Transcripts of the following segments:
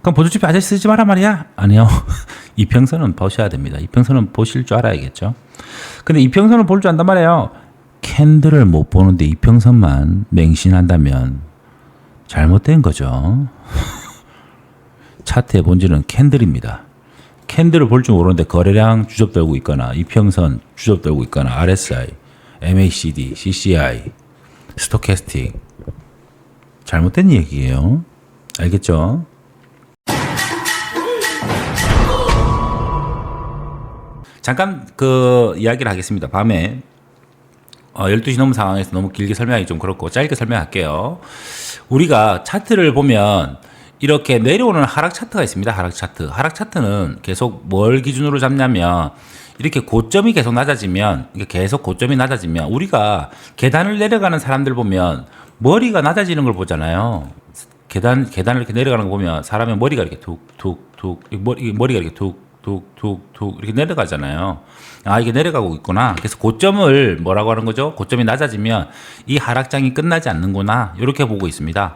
그럼 보조지표 아저씨 쓰지 마라 말이야? 아니요. 이평선은 보셔야 됩니다. 이평선은 보실 줄 알아야겠죠. 근데 이평선을 볼 줄 안단 말이에요. 캔들을 못 보는데 이평선만 맹신한다면 잘못된 거죠. 차트의 본질은 캔들입니다. 캔들을 볼 줄 모르는데 거래량 주접들고 있거나 이평선 주접들고 있거나 RSI, MACD, CCI, 스토캐스틱 잘못된 얘기예요. 알겠죠? 잠깐 그 이야기를 하겠습니다. 밤에 12시 넘은 상황에서 너무 길게 설명하기 좀 그렇고 짧게 설명할게요. 우리가 차트를 보면 이렇게 내려오는 하락 차트가 있습니다. 하락 차트. 하락 차트는 계속 뭘 기준으로 잡냐면 이렇게 고점이 계속 낮아지면 계속 고점이 낮아지면 우리가 계단을 내려가는 사람들 보면 머리가 낮아지는 걸 보잖아요. 계단을 이렇게 내려가는 거 보면 사람의 머리가 이렇게 툭툭툭 머리가 이렇게 툭툭툭툭 이렇게 내려가잖아요. 아, 이게 내려가고 있구나. 그래서 고점을 뭐라고 하는 거죠? 고점이 낮아지면 이 하락장이 끝나지 않는구나. 이렇게 보고 있습니다.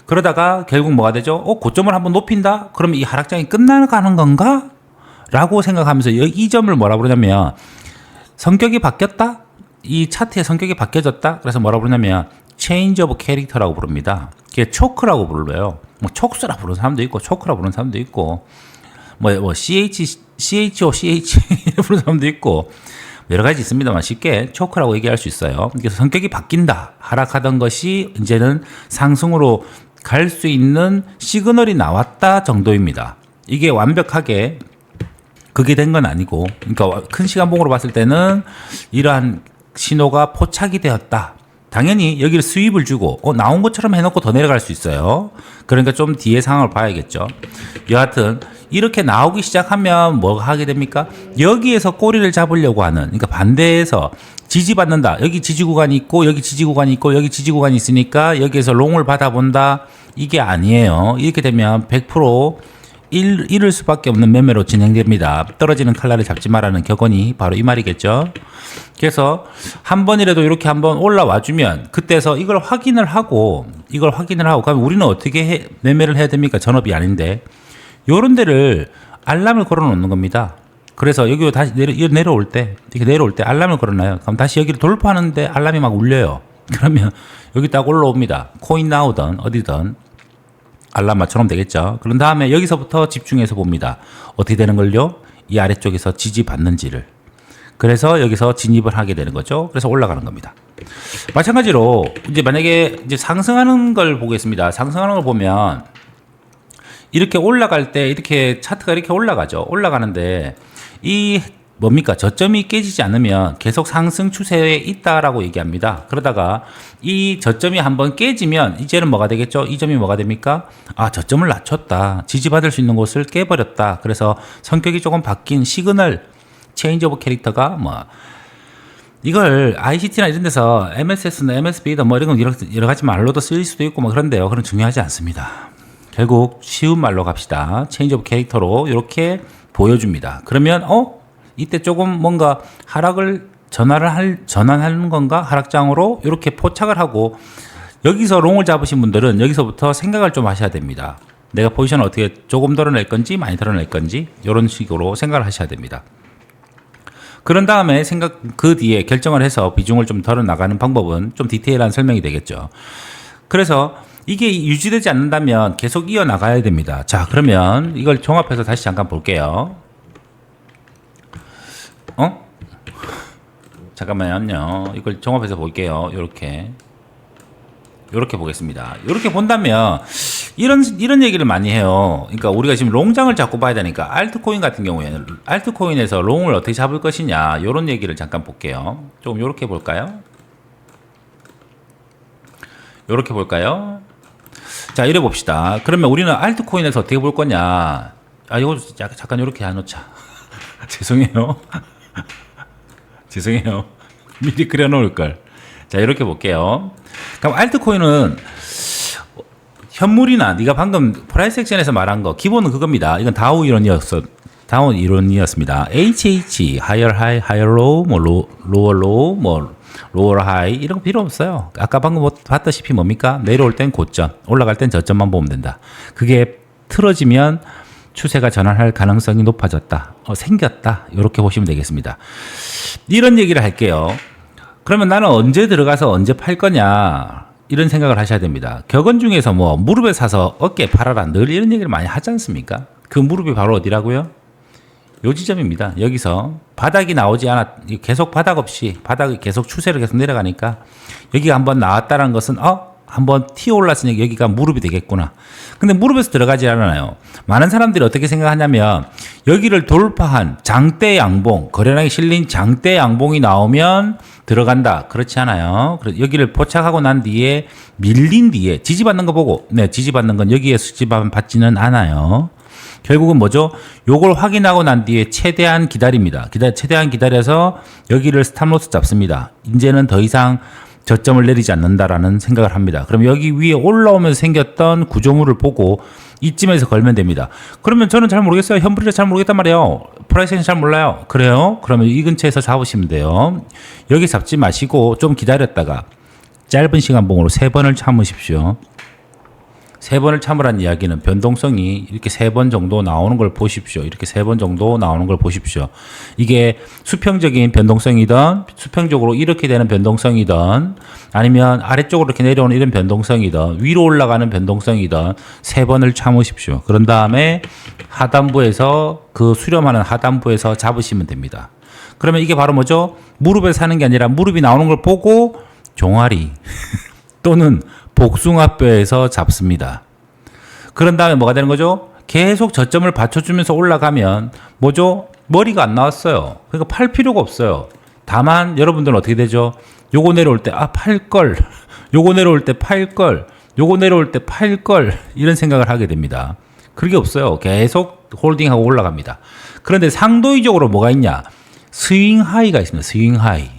그러다가 결국 뭐가 되죠? 고점을 한번 높인다? 그러면 이 하락장이 끝나가는 건가? 라고 생각하면서 이 점을 뭐라고 그러냐면 성격이 바뀌었다? 이 차트의 성격이 바뀌어졌다? 그래서 뭐라고 그러냐면 change of character라고 부릅니다. 그게 초크라고 불러요. 뭐 촉수라 부르는 사람도 있고 초크라 부르는 사람도 있고 뭐 CHO 부르는 사람도 있고 여러 가지 있습니다만 쉽게 초크라고 얘기할 수 있어요. 그래서 성격이 바뀐다. 하락하던 것이 이제는 상승으로 갈 수 있는 시그널이 나왔다 정도입니다. 이게 완벽하게 그게 된 건 아니고, 그러니까 큰 시간봉으로 봤을 때는 이러한 신호가 포착이 되었다. 당연히 여기를 수입을 주고 나온 것처럼 해놓고 더 내려갈 수 있어요. 그러니까 좀 뒤에 상황을 봐야겠죠. 여하튼 이렇게 나오기 시작하면 뭐가 하게 됩니까? 여기에서 꼬리를 잡으려고 하는, 그러니까 반대에서 지지받는다. 여기 지지 구간이 있고 여기 지지 구간이 있고 여기 지지 구간이 있으니까 여기에서 롱을 받아본다. 이게 아니에요. 이렇게 되면 100% 잃을 수밖에 없는 매매로 진행됩니다. 떨어지는 칼날을 잡지 말라는 격언이 바로 이 말이겠죠. 그래서 한 번이라도 이렇게 한번 올라와 주면 그때서 이걸 확인을 하고 그러면 우리는 어떻게 매매를 해야 됩니까? 전업이 아닌데 요런 데를 알람을 걸어 놓는 겁니다. 그래서 여기 다시 내려올 때 알람을 걸어놔요. 그럼 다시 여기를 돌파하는데 알람이 막 울려요. 그러면 여기 딱 올라옵니다. 코인 나오든 어디든 알람 맞춰놓으면 되겠죠. 그런 다음에 여기서부터 집중해서 봅니다. 어떻게 되는 걸요? 이 아래쪽에서 지지받는지를. 그래서 여기서 진입을 하게 되는 거죠. 그래서 올라가는 겁니다. 마찬가지로 이제 만약에 이제 상승하는 걸 보겠습니다. 상승하는 걸 보면 이렇게 올라갈 때 이렇게 차트가 이렇게 올라가죠. 올라가는데 이 뭡니까? 저점이 깨지지 않으면 계속 상승 추세에 있다라고 얘기합니다. 그러다가 이 저점이 한번 깨지면 이제는 뭐가 되겠죠? 이 점이 뭐가 됩니까? 아, 저점을 낮췄다. 지지받을 수 있는 곳을 깨버렸다. 그래서 성격이 조금 바뀐 시그널, 체인지 오브 캐릭터가 뭐 이걸 ICT나 이런 데서 MSS나 MSB나 뭐 이런 여러 가지 말로도 쓰일 수도 있고 뭐 그런데요. 그건 중요하지 않습니다. 결국 쉬운 말로 갑시다. 체인지 오브 캐릭터로 이렇게 보여줍니다. 그러면 이때 조금 뭔가 하락을 전환하는 건가? 하락장으로 이렇게 포착을 하고 여기서 롱을 잡으신 분들은 여기서부터 생각을 좀 하셔야 됩니다. 내가 포지션을 어떻게 조금 덜어낼 건지 많이 덜어낼 건지 이런 식으로 생각을 하셔야 됩니다. 그런 다음에 그 뒤에 결정을 해서 비중을 좀 덜어 나가는 방법은 좀 디테일한 설명이 되겠죠. 그래서 이게 유지되지 않는다면 계속 이어나가야 됩니다. 자, 그러면 이걸 종합해서 다시 잠깐 볼게요. 잠깐만요. 이걸 종합해서 볼게요. 이렇게 보겠습니다. 이렇게 본다면 이런 얘기를 많이 해요. 그러니까 우리가 지금 롱장을 잡고 봐야 되니까 알트코인 같은 경우에는 알트코인에서 롱을 어떻게 잡을 것이냐 이런 얘기를 잠깐 볼게요. 좀 이렇게 볼까요? 이렇게 볼까요? 자, 이래 봅시다. 그러면 우리는 알트코인에서 어떻게 볼 거냐? 이거 잠깐 이렇게 해놓자. 죄송해요. 죄송해요. 미리 그려놓을 걸. 자, 이렇게 볼게요. 그럼 알트코인은 현물이나 네가 방금 프라이스 액션에서 말한 거 기본은 그겁니다. 이건 다우 이론이었습니다. HH, higher high, higher low, 뭐 lower low, 뭐 lower high 이런 거 필요 없어요. 아까 방금 봤다시피 뭡니까? 내려올 땐 고점, 올라갈 땐 저점만 보면 된다. 그게 틀어지면 추세가 전환할 가능성이 높아졌다. 생겼다. 이렇게 보시면 되겠습니다. 이런 얘기를 할게요. 그러면 나는 언제 들어가서 언제 팔 거냐. 이런 생각을 하셔야 됩니다. 격언 중에서 뭐 무릎에 사서 어깨에 팔아라. 늘 이런 얘기를 많이 하지 않습니까? 그 무릎이 바로 어디라고요? 요 지점입니다. 여기서 바닥이 나오지 않았, 계속 바닥 없이 바닥이 계속 추세를 계속 내려가니까 여기가 한번 나왔다는 것은 한번 튀어 올랐으니 여기가 무릎이 되겠구나. 근데 무릎에서 들어가지 않아요. 많은 사람들이 어떻게 생각하냐면 여기를 돌파한 장대 양봉, 거래량이 실린 장대 양봉이 나오면 들어간다. 그렇지 않아요. 여기를 포착하고 난 뒤에 밀린 뒤에 지지받는 거 보고, 지지받는 건 여기에 수지받지는 않아요. 결국은 뭐죠? 요걸 확인하고 난 뒤에 최대한 기다립니다. 최대한 기다려서 여기를 스탑로스 잡습니다. 이제는 더 이상 저점을 내리지 않는다라는 생각을 합니다. 그럼 여기 위에 올라오면서 생겼던 구조물을 보고 이쯤에서 걸면 됩니다. 그러면 저는 잘 모르겠어요. 현물이라 잘 모르겠단 말이에요. 프라이스는 잘 몰라요. 그래요? 그러면 이 근처에서 잡으시면 돼요. 여기 잡지 마시고 좀 기다렸다가 짧은 시간봉으로 3번을 참으십시오. 3번을 참으라는 이야기는 변동성이 이렇게 3번 정도 나오는 걸 보십시오. 이렇게 3번 정도 나오는 걸 보십시오. 이게 수평적인 변동성이든 수평적으로 이렇게 되는 변동성이든 아니면 아래쪽으로 이렇게 내려오는 이런 변동성이든 위로 올라가는 변동성이든 3번을 참으십시오. 그런 다음에 하단부에서 그 수렴하는 하단부에서 잡으시면 됩니다. 그러면 이게 바로 뭐죠? 무릎에 사는 게 아니라 무릎이 나오는 걸 보고 종아리 또는 복숭아뼈에서 잡습니다. 그런 다음에 뭐가 되는 거죠? 계속 저점을 받쳐주면서 올라가면 뭐죠? 머리가 안 나왔어요. 그러니까 팔 필요가 없어요. 다만 여러분들은 어떻게 되죠? 요거 내려올 때 팔걸, 요거 내려올 때 팔걸, 요거 내려올 때 팔걸 이런 생각을 하게 됩니다. 그게 없어요. 계속 홀딩하고 올라갑니다. 그런데 상도의적으로 뭐가 있냐? 스윙 하이가 있습니다. 스윙 하이.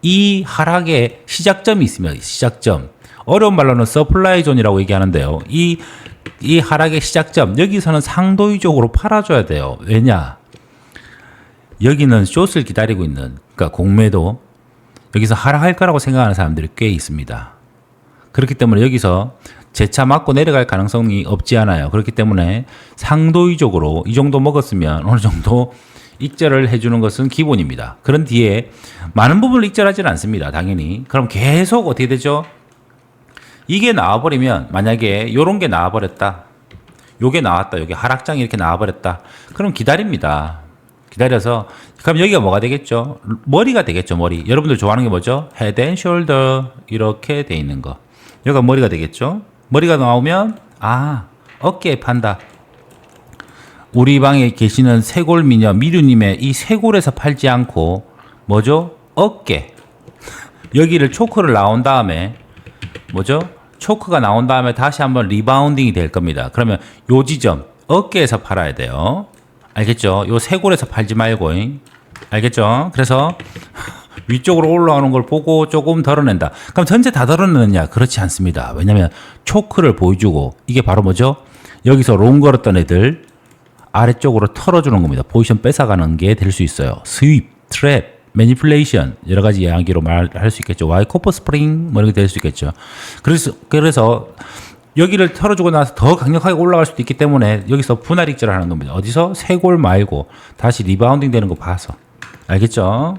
이 하락의 시작점이 있습니다. 시작점. 어려운 말로는 서플라이 존이라고 얘기하는데요. 이 하락의 시작점, 여기서는 상도의적으로 팔아줘야 돼요. 왜냐? 여기는 숏을 기다리고 있는, 그러니까 공매도, 여기서 하락할 거라고 생각하는 사람들이 꽤 있습니다. 그렇기 때문에 여기서 재차 맞고 내려갈 가능성이 없지 않아요. 그렇기 때문에 상도의적으로 이 정도 먹었으면 어느 정도 익절을 해주는 것은 기본입니다. 그런 뒤에 많은 부분을 익절하지는 않습니다. 당연히. 그럼 계속 어떻게 되죠? 이게 나와버리면 만약에 이런 게 나와버렸다. 요게 나왔다. 요게 하락장이 이렇게 나와버렸다. 그럼 기다립니다. 기다려서 그럼 여기가 뭐가 되겠죠? 머리가 되겠죠. 머리. 여러분들 좋아하는 게 뭐죠? 헤드 앤 숄더 이렇게 돼 있는 거. 여기가 머리가 되겠죠? 머리가 나오면 어깨에 판다. 우리 방에 계시는 쇄골 미녀 미류님의 이 쇄골에서 팔지 않고 뭐죠? 어깨. 여기를 초크를 나온 다음에 뭐죠? 초크가 나온 다음에 다시 한번 리바운딩이 될 겁니다. 그러면 요 지점 어깨에서 팔아야 돼요. 알겠죠? 요 쇄골에서 팔지 말고. 알겠죠? 그래서 위쪽으로 올라오는 걸 보고 조금 덜어낸다. 그럼 전체 다 덜어내느냐? 그렇지 않습니다. 왜냐하면 초크를 보여주고 이게 바로 뭐죠? 여기서 롱 걸었던 애들 아래쪽으로 털어주는 겁니다. 포지션 뺏어가는 게 될 수 있어요. 스윕, 트랩, 매니플레이션 여러 가지 이야기로 말할 수 있겠죠. 와이 코퍼 스프링 뭐 이렇게 될 수 있겠죠. 그래서 여기를 털어주고 나서 더 강력하게 올라갈 수도 있기 때문에 여기서 분할 익절을 하는 겁니다. 어디서? 쇄골 말고 다시 리바운딩 되는 거 봐서. 알겠죠?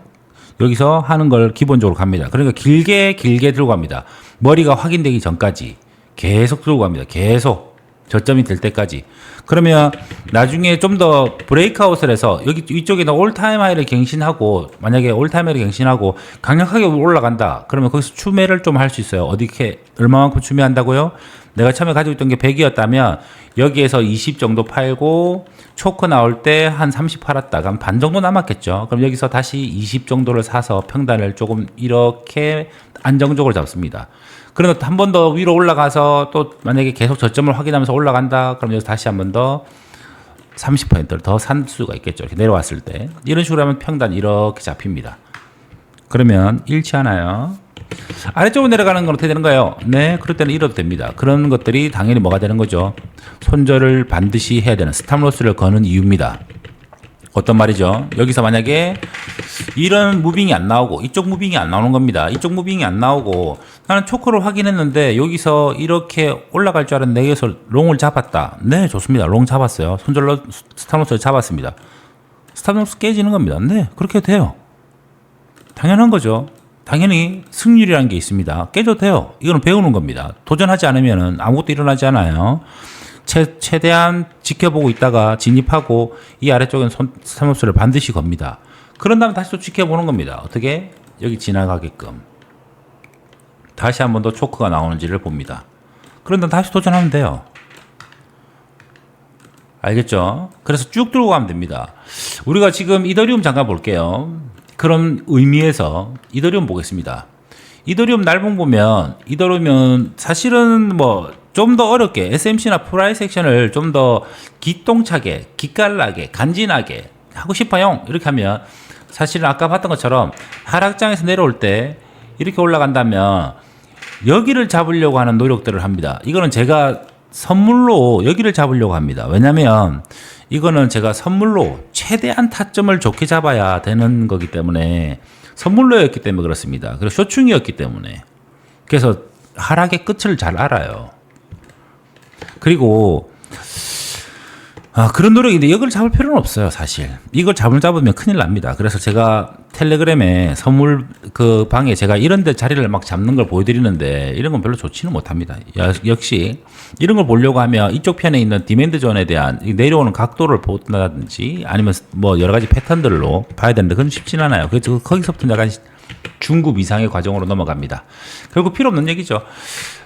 여기서 하는 걸 기본적으로 갑니다. 그러니까 길게 들고 갑니다. 머리가 확인되기 전까지 계속 들고 갑니다. 계속 저점이 될 때까지. 그러면 나중에 좀 더 브레이크아웃을 해서 여기 위쪽에는 올타임 하이를 갱신하고 만약에 올타임 하이를 갱신하고 강력하게 올라간다. 그러면 거기서 추매를 좀 할 수 있어요. 어디게 얼마만큼 추매한다고요? 내가 처음에 가지고 있던 게 100이었다면 여기에서 20 정도 팔고 초크 나올 때 한 30 팔았다. 그럼 반 정도 남았겠죠. 그럼 여기서 다시 20 정도를 사서 평단을 조금 이렇게 안정적으로 잡습니다. 그러면 한 번 더 위로 올라가서 또 만약에 계속 저점을 확인하면서 올라간다. 그럼 여기서 다시 한 번 더 30%를 더 산 수가 있겠죠. 이렇게 내려왔을 때. 이런 식으로 하면 평단 이렇게 잡힙니다. 그러면 잃지 않아요. 아래쪽으로 내려가는 건 어떻게 되는 거예요? 네, 그럴 때는 잃어도 됩니다. 그런 것들이 당연히 뭐가 되는 거죠? 손절을 반드시 해야 되는 스탑로스를 거는 이유입니다. 어떤 말이죠? 여기서 만약에 이런 무빙이 안 나오고 이쪽 무빙이 안 나오는 겁니다. 이쪽 무빙이 안 나오고 나는 초크를 확인했는데 여기서 이렇게 올라갈 줄 알았는데 여기서 롱을 잡았다. 네, 좋습니다. 롱 잡았어요. 손절로 스탑로스를 잡았습니다. 스탑로스 깨지는 겁니다. 네, 그렇게 돼요. 당연한 거죠. 당연히 승률이라는 게 있습니다. 깨져도 돼요. 이거는 배우는 겁니다. 도전하지 않으면 아무것도 일어나지 않아요. 최대한 지켜보고 있다가 진입하고 이 아래쪽엔 스탑로스를 반드시 겁니다. 그런 다음에 다시 또 지켜보는 겁니다. 어떻게? 여기 지나가게끔. 다시 한 번 더 초크가 나오는지를 봅니다. 그런 다음에 다시 도전하면 돼요. 알겠죠? 그래서 쭉 들고 가면 됩니다. 우리가 지금 이더리움 잠깐 볼게요. 그런 의미에서 이더리움 보겠습니다. 이더리움 날봉 보면 이더리움은 사실은 뭐 좀 더 어렵게 SMC나 프라이스 액션을 좀 더 기똥차게, 기깔나게, 간지나게 하고 싶어요. 이렇게 하면 사실은 아까 봤던 것처럼 하락장에서 내려올 때 이렇게 올라간다면 여기를 잡으려고 하는 노력들을 합니다. 이거는 제가 선물로 여기를 잡으려고 합니다. 왜냐면 이거는 제가 선물로 최대한 타점을 좋게 잡아야 되는 거기 때문에 선물로였기 때문에 그렇습니다. 그리고 쇼충이었기 때문에. 그래서 하락의 끝을 잘 알아요. 그리고 그런 노력인데 이걸 잡을 필요는 없어요, 사실. 이걸 잡으면 큰일 납니다. 그래서 제가 텔레그램에 선물 그 방에 제가 이런 데 자리를 막 잡는 걸 보여드리는데 이런 건 별로 좋지는 못합니다. 역시 이런 걸 보려고 하면 이쪽 편에 있는 디맨드 존에 대한 내려오는 각도를 본다든지 아니면 뭐 여러 가지 패턴들로 봐야 되는데 그건 쉽진 않아요. 그래서 거기서부터 약간 중급 이상의 과정으로 넘어갑니다. 결국 필요 없는 얘기죠.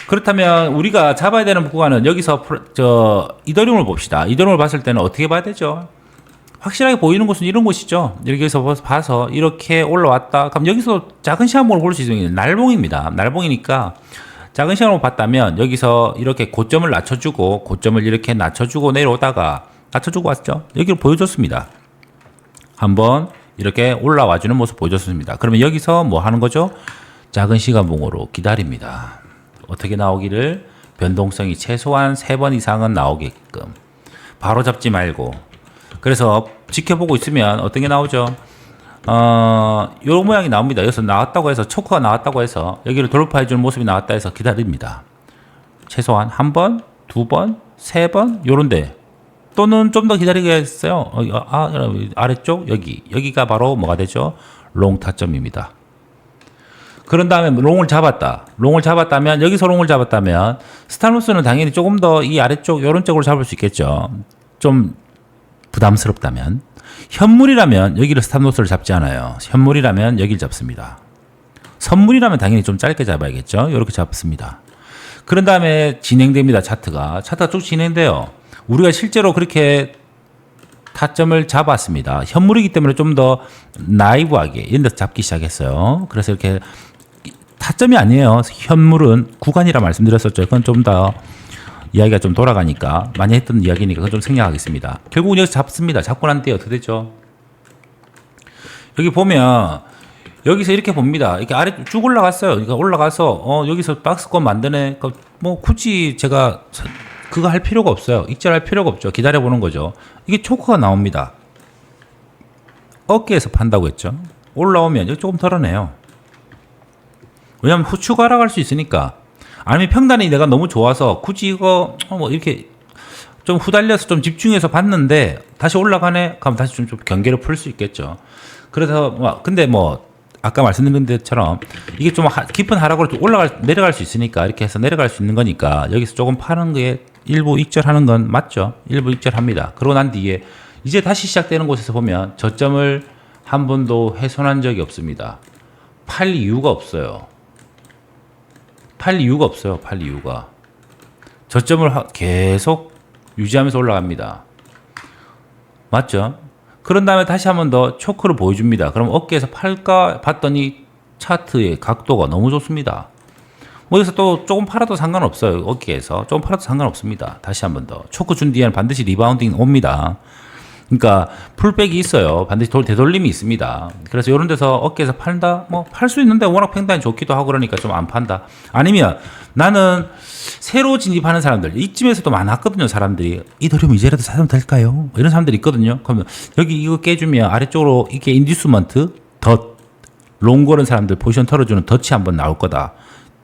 그렇다면 우리가 잡아야 되는 구간은 여기서 이더리움을 봅시다. 이더리움을 봤을 때는 어떻게 봐야 되죠? 확실하게 보이는 곳은 이런 곳이죠. 여기서 봐서 이렇게 올라왔다. 그럼 여기서 작은 시간봉을 볼 수 있는 날봉입니다. 날봉이니까 작은 시간봉을 봤다면 여기서 이렇게 고점을 낮춰주고 고점을 이렇게 낮춰주고 내려오다가 낮춰주고 왔죠. 여기를 보여줬습니다. 한번 이렇게 올라와주는 모습 보여줬습니다. 그러면 여기서 뭐 하는 거죠? 작은 시간봉으로 기다립니다. 어떻게 나오기를 변동성이 최소한 3번 이상은 나오게끔 바로 잡지 말고 그래서 지켜보고 있으면 어떤 게 나오죠? 요 모양이 나옵니다. 여기서 나왔다고 해서 초크가 나왔다고 해서 여기를 돌파해 주는 모습이 나왔다 해서 기다립니다. 최소한 한 번, 두 번, 세 번 요런데 또는 좀 더 기다리겠어요. 아래쪽 여기가 바로 뭐가 되죠? 롱 타점입니다. 그런 다음에 롱을 잡았다. 롱을 잡았다면 여기서 롱을 잡았다면 스탑로스는 당연히 조금 더 이 아래쪽 이런 쪽으로 잡을 수 있겠죠. 좀 부담스럽다면 현물이라면 여기를 스탑로스를 잡지 않아요. 현물이라면 여기를 잡습니다. 선물이라면 당연히 좀 짧게 잡아야겠죠. 이렇게 잡습니다. 그런 다음에 진행됩니다. 차트가 쭉 진행돼요. 우리가 실제로 그렇게 타점을 잡았습니다. 현물이기 때문에 좀 더 나이브하게 이런 데서 잡기 시작했어요. 그래서 이렇게 타점이 아니에요. 현물은 구간이라 말씀드렸었죠. 그건 좀 더 이야기가 좀 돌아가니까 많이 했던 이야기니까 그건 좀 생략하겠습니다. 결국은 여기서 잡습니다. 잡고 난 뒤에 어떻게 되죠? 여기 보면 여기서 이렇게 봅니다. 이렇게 아래 쭉 올라갔어요. 그러니까 올라가서 여기서 박스권 만드네. 그러니까 뭐 굳이 제가 그거 할 필요가 없어요. 익절할 필요가 없죠. 기다려보는 거죠. 이게 초크가 나옵니다. 어깨에서 판다고 했죠. 올라오면 여기 조금 덜어내요. 왜냐하면 후추 가라갈 수 있으니까. 아니면 평단이 내가 너무 좋아서 굳이 이거 뭐 이렇게 좀 후달려서 좀 집중해서 봤는데 다시 올라가네? 그럼 다시 좀 경계를 풀 수 있겠죠. 그래서 근데 뭐 아까 말씀드린 것처럼 이게 좀 깊은 하락으로 내려갈 수 있으니까 이렇게 해서 내려갈 수 있는 거니까 여기서 조금 파는 게 일부 익절하는 건 맞죠. 일부 익절합니다. 그러고 난 뒤에 이제 다시 시작되는 곳에서 보면 저점을 한 번도 훼손한 적이 없습니다. 팔 이유가 없어요. 팔 이유가. 저점을 계속 유지하면서 올라갑니다. 맞죠? 그런 다음에 다시 한 번 더 초크를 보여줍니다. 그럼 어깨에서 팔까 봤더니 차트의 각도가 너무 좋습니다. 뭐 여기서 또 조금 팔아도 상관없어요. 어깨에서 조금 팔아도 상관없습니다. 다시 한 번 더 초크 준 뒤에는 반드시 리바운딩 옵니다. 그러니까 풀백이 있어요. 반드시 되돌림이 있습니다. 그래서 이런 데서 어깨에서 팔다, 뭐 팔 수 있는데 워낙 평단이 좋기도 하고 그러니까 좀 안 판다. 아니면 나는 새로 진입하는 사람들, 이쯤에서도 많았거든요. 사람들이 이더리움 이제라도 사면 될까요? 이런 사람들이 있거든요. 그러면 여기 이거 깨주면 아래쪽으로 이게 인디스먼트 덧 롱거는 사람들 포지션 털어주는 덫이 한번 나올 거다.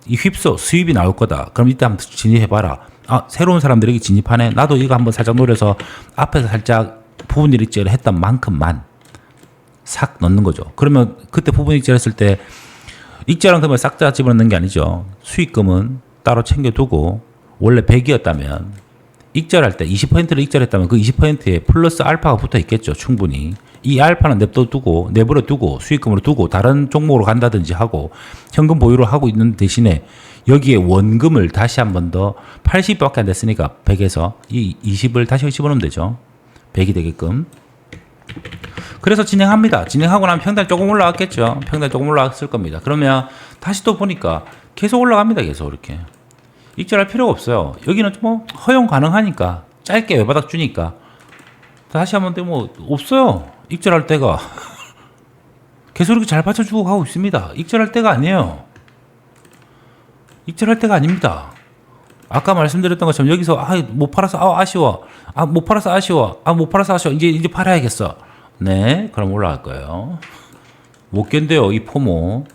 이 휩소 수입이 나올 거다. 그럼 이때 한번 진입해봐라. 아, 새로운 사람들에게 진입하네. 나도 이거 한번 살짝 노려서 앞에서 살짝 부분 일익제를 했던 만큼만 싹 넣는 거죠. 그러면 그때 부분 일익제를 했을 때 익제랑 금을 싹 다 집어넣는 게 아니죠. 수익금은 따로 챙겨두고 원래 100이었다면 익절할 때 20%를 익절했다면 그 20%에 플러스 알파가 붙어 있겠죠. 충분히. 이 알파는 냅둬두고 내버려 두고 수익금으로 두고 다른 종목으로 간다든지 하고 현금 보유를 하고 있는 대신에 여기에 원금을 다시 한 번 더 80밖에 안 됐으니까 100에서 이 20을 다시 집어넣으면 되죠. 100이 되게끔. 그래서 진행합니다. 진행하고 나면 평단 조금 올라갔겠죠. 평단 조금 올라갔을 겁니다. 그러면 다시 또 보니까 계속 올라갑니다. 계속 이렇게. 익절할 필요가 없어요. 여기는 뭐 허용 가능하니까 짧게 외바닥 주니까 다시 한번 또 뭐 없어요. 익절할 때가 계속 이렇게 잘 받쳐주고 가고 있습니다. 익절할 때가 아니에요. 익절할 때가 아닙니다. 아까 말씀드렸던 것처럼 여기서 못 팔아서 아쉬워. 못 팔아서 아쉬워. 못 팔아서 아쉬워. 이제 팔아야겠어. 네, 그럼 올라갈 거예요. 못 견뎌요, 이 포모.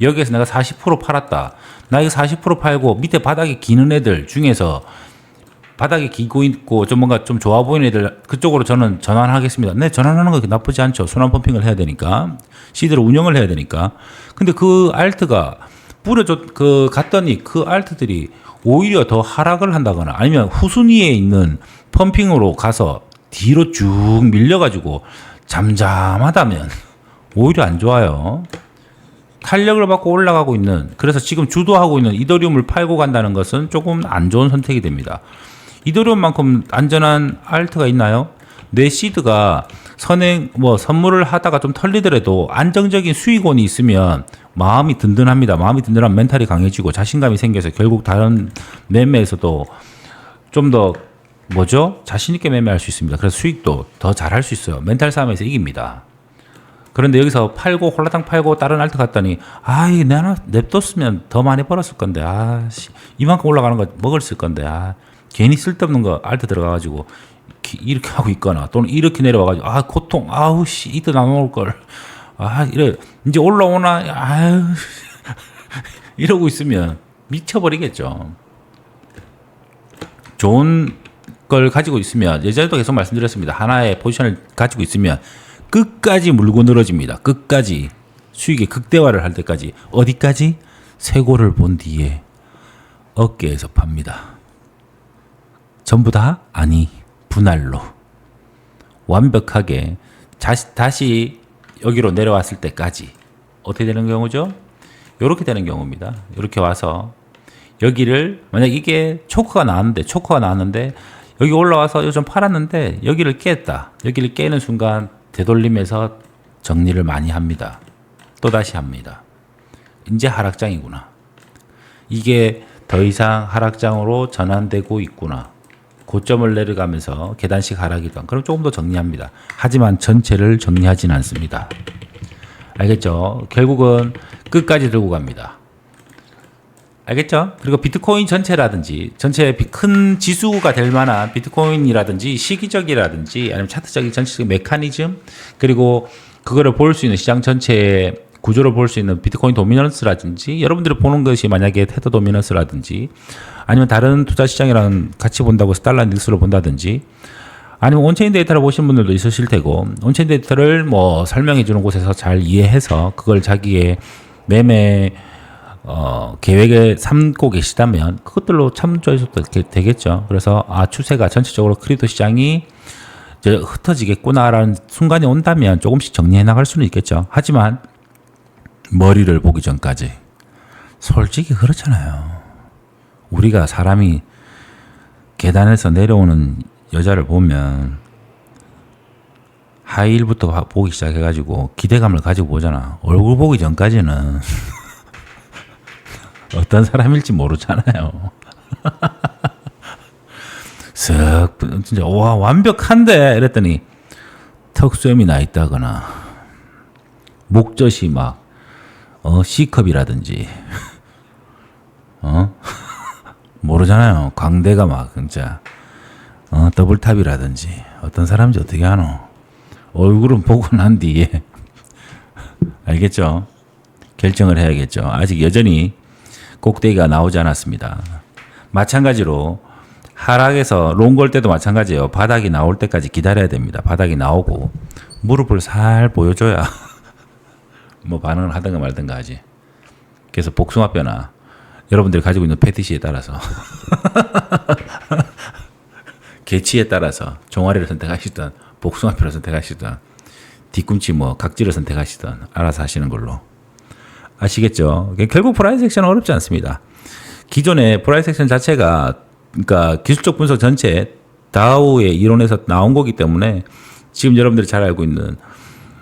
여기에서 내가 40% 팔았다. 나 이거 40% 팔고 밑에 바닥에 기는 애들 중에서 바닥에 기고 있고 좀 뭔가 좀 좋아 보이는 애들 그쪽으로 저는 전환하겠습니다. 네, 전환하는 거 나쁘지 않죠. 순환 펌핑을 해야 되니까. 시드를 운영을 해야 되니까. 근데 그 알트가 갔더니 그 알트들이 오히려 더 하락을 한다거나 아니면 후순위에 있는 펌핑으로 가서 뒤로 쭉 밀려가지고 잠잠하다면 오히려 안 좋아요. 탄력을 받고 올라가고 있는, 그래서 지금 주도하고 있는 이더리움을 팔고 간다는 것은 조금 안 좋은 선택이 됩니다. 이더리움만큼 안전한 알트가 있나요? 내 시드가 선물을 하다가 좀 털리더라도 안정적인 수익원이 있으면 마음이 든든합니다. 마음이 든든하면 멘탈이 강해지고 자신감이 생겨서 결국 다른 매매에서도 좀 더 자신있게 매매할 수 있습니다. 그래서 수익도 더 잘할 수 있어요. 멘탈 싸움에서 이깁니다. 그런데 여기서 팔고 홀라당 팔고 다른 알트 갔더니 이게 내가 냅뒀으면 더 많이 벌었을 건데 이만큼 올라가는 거 먹었을 건데 괜히 쓸데없는 거 알트 들어가가지고 이렇게 하고 있거나 또는 이렇게 내려와가지고 고통 이때 나눠올 걸 이래 이제 올라오나 이러고 있으면 미쳐버리겠죠. 좋은 걸 가지고 있으면 예전에도 계속 말씀드렸습니다. 하나의 포지션을 가지고 있으면 끝까지 물고 늘어집니다. 끝까지 수익의 극대화를 할 때까지. 어디까지? 쇄골을 본 뒤에 어깨에서 팝니다. 전부 다? 아니, 분할로 완벽하게 다시 여기로 내려왔을 때까지 어떻게 되는 경우죠? 이렇게 되는 경우입니다. 이렇게 와서 여기를 만약 이게 초크가 나왔는데 여기 올라와서 요즘 팔았는데 여기를 깼다. 여기를 깨는 순간 되돌림에서 정리를 많이 합니다. 또다시 합니다. 이제 하락장이구나. 이게 더 이상 하락장으로 전환되고 있구나. 고점을 내려가면서 계단식 하락이던 그럼 조금 더 정리합니다. 하지만 전체를 정리하지는 않습니다. 알겠죠? 결국은 끝까지 들고 갑니다. 알겠죠? 그리고 비트코인 전체라든지 전체 큰 지수가 될 만한 비트코인이라든지 시기적이라든지 아니면 차트적인 전체적인 메커니즘 그리고 그거를 볼 수 있는 시장 전체의 구조를 볼 수 있는 비트코인 도미넌스라든지 여러분들이 보는 것이 만약에 테더 도미넌스라든지 아니면 다른 투자 시장이랑 같이 본다고 해서 달러 인덱스로 본다든지 아니면 온체인 데이터를 보신 분들도 있으실 테고 온체인 데이터를 설명해 주는 곳에서 잘 이해해서 그걸 자기의 매매 계획에 삼고 계시다면 그것들로 참조해서도 되겠죠. 그래서 추세가 전체적으로 크립토 시장이 이제 흩어지겠구나라는 순간이 온다면 조금씩 정리해 나갈 수는 있겠죠. 하지만 머리를 보기 전까지 솔직히 그렇잖아요. 우리가 사람이 계단에서 내려오는 여자를 보면 하이힐부터 보기 시작해가지고 기대감을 가지고 보잖아. 얼굴 보기 전까지는 어떤 사람일지 모르잖아요. 쓱 진짜 와 완벽한데 이랬더니 턱수염이 나 있다거나 목젖이 막 C컵이라든지 모르잖아요. 광대가 막 진짜 더블탑이라든지 어떤 사람인지 어떻게 하노? 얼굴은 보고 난 뒤에 알겠죠? 결정을 해야겠죠. 아직 여전히 꼭대기가 나오지 않았습니다. 마찬가지로 하락에서 롱 걸 때도 마찬가지예요. 바닥이 나올 때까지 기다려야 됩니다. 바닥이 나오고 무릎을 살 보여줘야 뭐 반응을 하든가 말든가 하지. 그래서 복숭아뼈나 여러분들이 가지고 있는 패티시에 따라서 개치에 따라서 종아리를 선택하시든 복숭아뼈를 선택하시든 뒤꿈치 뭐 각질을 선택하시든 알아서 하시는 걸로. 아시겠죠? 결국 프라이스 액션은 어렵지 않습니다. 기존의 프라이스 액션 자체가 그러니까 기술적 분석 전체 다우의 이론에서 나온 거기 때문에 지금 여러분들이 잘 알고 있는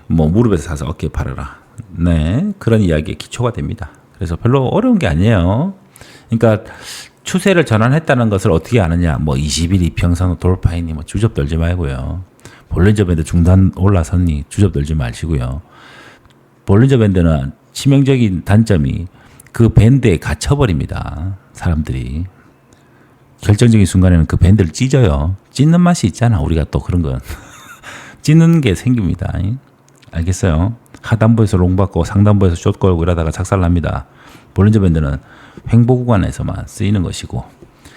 뭐 무릎에서 사서 어깨에 팔아라. 네, 그런 이야기의 기초가 됩니다. 그래서 별로 어려운 게 아니에요. 그러니까 추세를 전환했다는 것을 어떻게 아느냐. 뭐 20일 이평선 돌파이니 뭐 주접 떨지 말고요. 볼린저 밴드 중단 올라섰니 주접 떨지 마시고요. 볼린저 밴드는 치명적인 단점이 그 밴드에 갇혀버립니다. 사람들이. 결정적인 순간에는 그 밴드를 찢어요. 찢는 맛이 있잖아. 우리가 또 그런 건. 찢는 게 생깁니다. 알겠어요? 하단부에서 롱 받고 상단부에서 숏 걸고 이러다가 작살납니다. 볼린저 밴드는 횡보 구간에서만 쓰이는 것이고,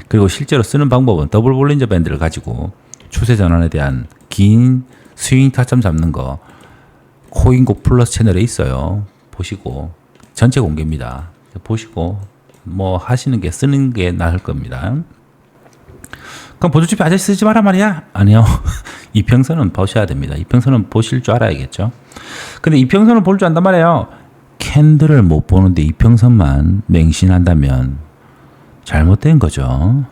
그리고 실제로 쓰는 방법은 더블 볼린저 밴드를 가지고 추세 전환에 대한 긴 스윙 타점 잡는 거 코인곡 플러스 채널에 있어요. 보시고 전체 공개입니다. 보시고 뭐 하시는 게 쓰는 게 나을 겁니다. 그럼 보조지표 아직 쓰지 마라 말이야? 아니요. 이평선은 보셔야 됩니다. 이평선은 보실 줄 알아야겠죠. 근데 이평선을 볼 줄 안단 말이에요. 캔들을 못 보는데 이평선만 맹신한다면 잘못된 거죠.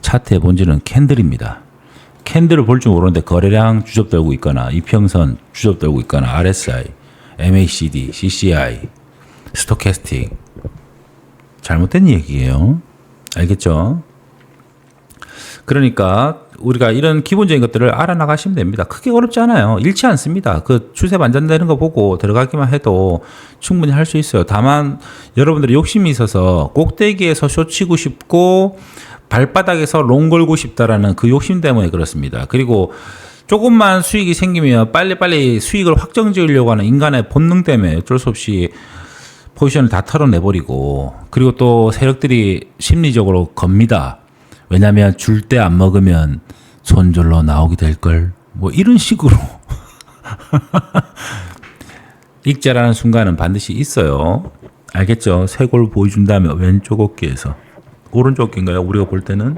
차트의 본질은 캔들입니다. 캔들을 볼 줄 모르는데 거래량 주접 떨고 있거나 이평선 주접 떨고 있거나 RSI, MACD, CCI, 스토캐스틱 잘못된 얘기예요. 알겠죠? 그러니까 우리가 이런 기본적인 것들을 알아나가시면 됩니다. 크게 어렵지 않아요. 잃지 않습니다. 그 추세 반전되는 거 보고 들어가기만 해도 충분히 할 수 있어요. 다만 여러분들이 욕심이 있어서 꼭대기에서 숏 치고 싶고 발바닥에서 롱 걸고 싶다라는 그 욕심 때문에 그렇습니다. 그리고 조금만 수익이 생기면 빨리빨리 수익을 확정 지으려고 하는 인간의 본능 때문에 어쩔 수 없이 포지션을 다 털어내버리고, 그리고 또 세력들이 심리적으로 겁니다. 왜냐하면 줄 때 안 먹으면 손절로 나오게 될걸. 뭐 이런 식으로 익자라는 순간은 반드시 있어요. 알겠죠? 쇄골 보여준 다음에 왼쪽 어깨에서 오른쪽 어깨인가요? 우리가 볼 때는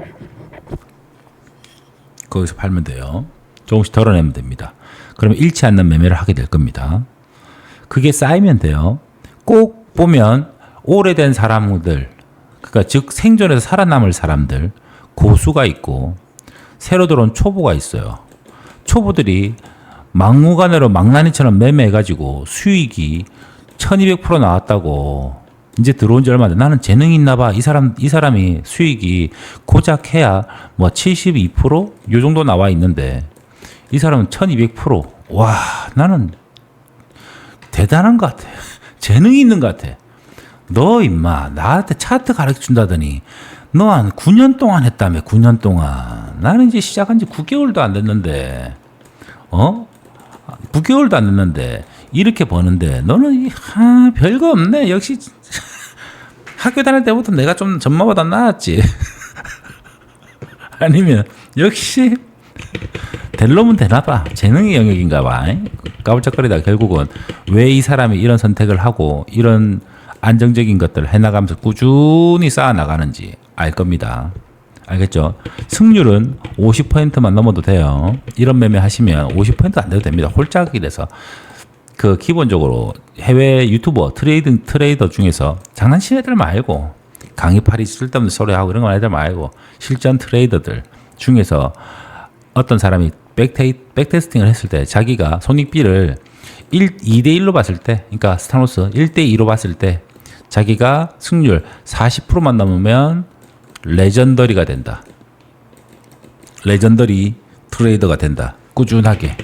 거기서 팔면 돼요. 조금씩 덜어내면 됩니다. 그러면 잃지 않는 매매를 하게 될 겁니다. 그게 쌓이면 돼요. 꼭 보면 오래된 사람들, 그러니까 즉 생존에서 살아남을 사람들, 고수가 있고 새로 들어온 초보가 있어요. 초보들이 막무가내로 망나니처럼 매매해가지고 수익이 1200% 나왔다고 이제 들어온 지 얼마 안 돼. 나는 재능이 있나 봐. 이 사람이 수익이 고작 해야 뭐 72%? 요 정도 나와 있는데 이 사람은 1200%. 와, 나는 대단한 것 같아. 재능이 있는 것 같아. 너 임마 나한테 차트 가르쳐 준다더니 너 한 9년 동안 했다며. 9년 동안. 나는 이제 시작한 지 9개월도 안 됐는데 9개월도 안 됐는데 이렇게 버는데 너는 별거 없네. 역시 학교 다닐 때부터 내가 좀 전마보다 나았지. 아니면 역시 될 놈은 되나봐. 재능의 영역인가 봐. 까불짝거리다 결국은 왜 이 사람이 이런 선택을 하고 이런 안정적인 것들을 해나가면서 꾸준히 쌓아나가는지 알 겁니다. 알겠죠? 승률은 50%만 넘어도 돼요. 이런 매매 하시면 50% 안 돼도 됩니다. 홀짝이라서 그 기본적으로 해외 유튜버 트레이더 중에서 장난치는 애들 말고 강의팔이 쓸데없는 소리하고 이런 거 애들 말고 실전 트레이더들 중에서 어떤 사람이 백테스팅을 했을 때 자기가 손익비를 2대1로 봤을 때, 그러니까 스타노스 1대2로 봤을 때 자기가 승률 40%만 넘으면 레전더리가 된다. 레전더리 트레이더가 된다. 꾸준하게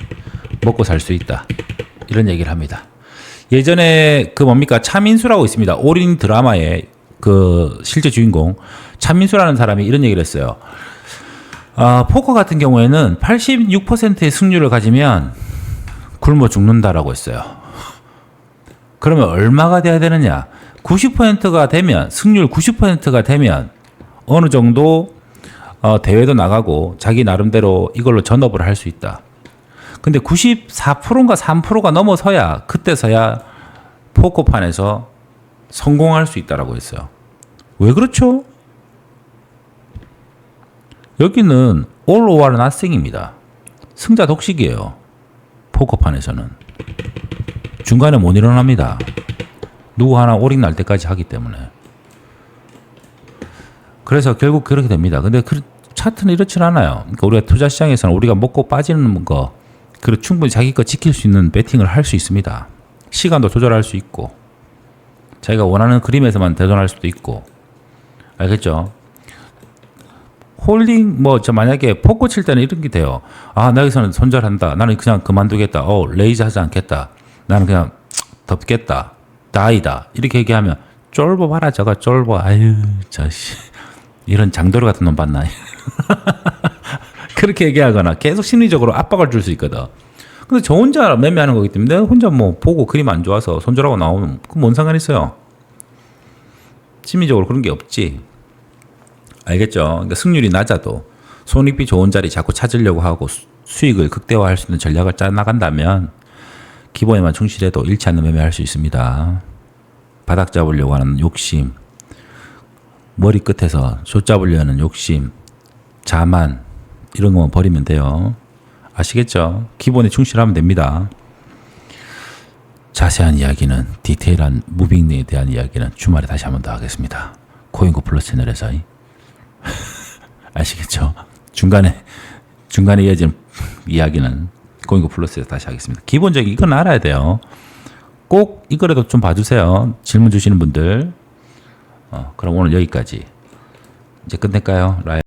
먹고 살 수 있다. 이런 얘기를 합니다. 예전에 그 뭡니까 차민수라고 있습니다. 올인 드라마의 그 실제 주인공 차민수라는 사람이 이런 얘기를 했어요. 포커 같은 경우에는 86%의 승률을 가지면 굶어 죽는다라고 했어요. 그러면 얼마가 돼야 되느냐? 90%가 되면 승률 90%가 되면 어느 정도 대회도 나가고 자기 나름대로 이걸로 전업을 할 수 있다. 근데 94%인가 3%가 넘어서야 그때서야 포커판에서 성공할 수 있다라고 했어요. 왜 그렇죠? 여기는 all or nothing입니다. 승자 독식이에요. 포커판에서는. 중간에 못 일어납니다. 누구 하나 올인 날 때까지 하기 때문에. 그래서 결국 그렇게 됩니다. 근데 차트는 이렇진 않아요. 그러니까 우리가 투자 시장에서는 우리가 먹고 빠지는 거, 그리고 충분히 자기 거 지킬 수 있는 베팅을 할 수 있습니다. 시간도 조절할 수 있고, 자기가 원하는 그림에서만 대전할 수도 있고, 알겠죠? 홀딩, 만약에 포커 칠 때는 이런 게 돼요. 나 여기서는 손절한다. 나는 그냥 그만두겠다. 레이즈 하지 않겠다. 나는 그냥 덮겠다. 다이다. 이렇게 얘기하면, 쫄보 봐라, 저거 쫄보. 아유, 저씨. 이런 장도리 같은 놈 봤나? 그렇게 얘기하거나 계속 심리적으로 압박을 줄 수 있거든. 근데 저 혼자 매매하는 거기 때문에 내가 혼자 보고 그림 안 좋아서 손절하고 나오면 그건 뭔 상관 있어요. 심리적으로 그런 게 없지. 알겠죠? 그러니까 승률이 낮아도 손익비 좋은 자리 자꾸 찾으려고 하고 수익을 극대화할 수 있는 전략을 짜 나간다면 기본에만 충실해도 잃지 않는 매매할 수 있습니다. 바닥 잡으려고 하는 욕심, 머리 끝에서 조 잡으려는 욕심, 자만 이런 것만 버리면 돼요. 아시겠죠? 기본에 충실하면 됩니다. 자세한 이야기는 디테일한 무빙에 대한 이야기는 주말에 다시 한 번 더 하겠습니다. 코인고 플러스 채널에서. 아시겠죠? 중간에 이어지는 이야기는 코인고 플러스에서 다시 하겠습니다. 기본적인 이건 알아야 돼요. 꼭 이거라도 좀 봐주세요. 질문 주시는 분들. 그럼 오늘 여기까지. 이제 끝낼까요? 라이브.